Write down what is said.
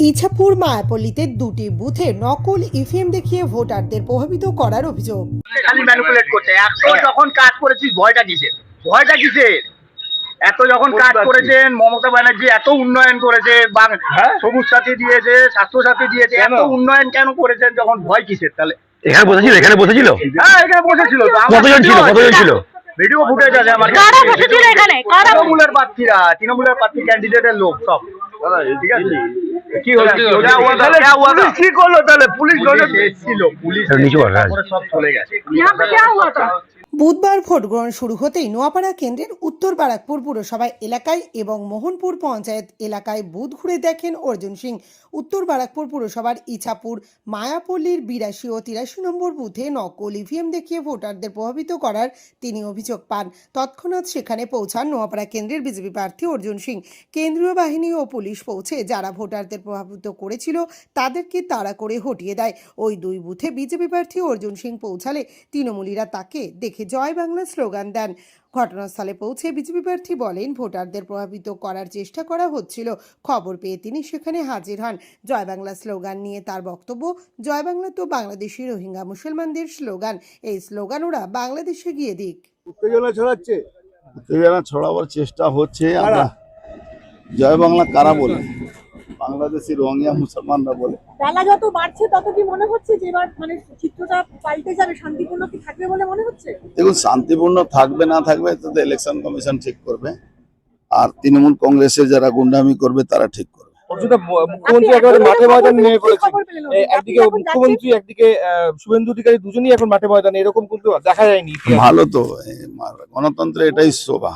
ইছাপুর মায়াপল্লীতে দুটি বুথে নকল ইভিএম দেখিয়ে ভোটারদের প্রভাবিত করার অভিযোগ। খালি ম্যানিপুলেট করছে। এত যখন কাজ করেছিস ভয়টা কিসের? ভয়টা কিসের? এত যখন কাজ করেছেন মমতা ব্যানার্জি, এত উন্নয়ন করেছে, সবুজ সাথী দিয়েছে, স্বাস্থ্য সাথী দিয়েছে, এত উন্নয়ন কেন করেছেন যখন ভয় কিসের? তাহলে এখানে বসেছিল হ্যাঁ এখানে বসেছিল তো। কতজন ছিল? ভিডিও ফুটেজ আছে আমার কারা বসেছিল এখানে? কারা? তৃণমূলের প্রার্থীরা, তৃণমূলের প্রার্থী ক্যান্ডিডেটের লোক সব। ঠিক আছে, কি হলো? কি করলো তাহলে? পুলিশ এসেছিল, পুলিশ তারপরে সব চলে গেছে। বুধবার ভোট গ্রহণ শুরু হতেই নোয়াপাড়া কেন্দ্রের উত্তর বারাকপুর পুরসভা এলাকায় এবং মোহনপুর পঞ্চায়েত এলাকায় বুথ ঘুরে দেখেন অর্জুন সিং। উত্তর বারাকপুর পুরসভার ইছাপুর মায়াপল্লীর 82 ও 83 নম্বর বুথে নকল ইভিএম দেখিয়ে ভোটারদের প্রভাবিত করার তিনি অভিযোগ পান। তৎক্ষণাৎ সেখানে পৌঁছান নোয়াপাড়া কেন্দ্রের বিজেপি প্রার্থী অর্জুন সিং। কেন্দ্রীয় বাহিনী ও পুলিশ পৌঁছে যারা ভোটারদের প্রভাবিত করেছিল তাদেরকে তাড়া করে হটিয়ে দেয়। ওই দুই বুথে বিজেপি প্রার্থী অর্জুন সিং পৌঁছালে তৃণমূলীরা তাকে দেখে জয় বাংলা স্লোগান দেন। ঘটনাস্থলে পৌঁছে বিজেপি প্রার্থী বলেন, ভোটারদের প্রভাবিত করার চেষ্টা করা হচ্ছিল। খবর পেয়ে তিনি সেখানে হাজির হন। জয় বাংলা স্লোগান নিয়ে তার বক্তব্য, জয় বাংলা তো বাংলাদেশি রোহিঙ্গা মুসলমানদের স্লোগান, এই স্লোগান ওরা বাংলাদেশে গিয়ে দিক। উত্তেজনা ছড়াবার চেষ্টা হচ্ছে। আমরা জয় বাংলা কারা বলে? বাংলাদেশি রোহিঙ্গা মুসলমানরা বলে। বেলা যত বাড়ছে তত কি মনে হচ্ছে যে এবার মানে চিত্রটা পাল্টে যাবে, শান্তিপূর্ণ কি থাকবে বলে মনে হচ্ছে? দেখুন, শান্তিপূর্ণ থাকবে না থাকবে তো ইলেকশন কমিশন ঠিক করবে, আর তৃণমূল কংগ্রেসের যারা গুন্ডামি করবে তারা ঠিক করবে। মুখ্যমন্ত্রী একেবারে মাঠে ময়দানে নেমে পড়েছেন। একদিকে মুখ্যমন্ত্রী, একদিকে শুভেন্দু অধিকারী, দুজনই এখন মাঠে ময়দানে, এরকম কিন্তু দেখা যায়নি। ভালো তো, গণতন্ত্রে এটাই শোভা।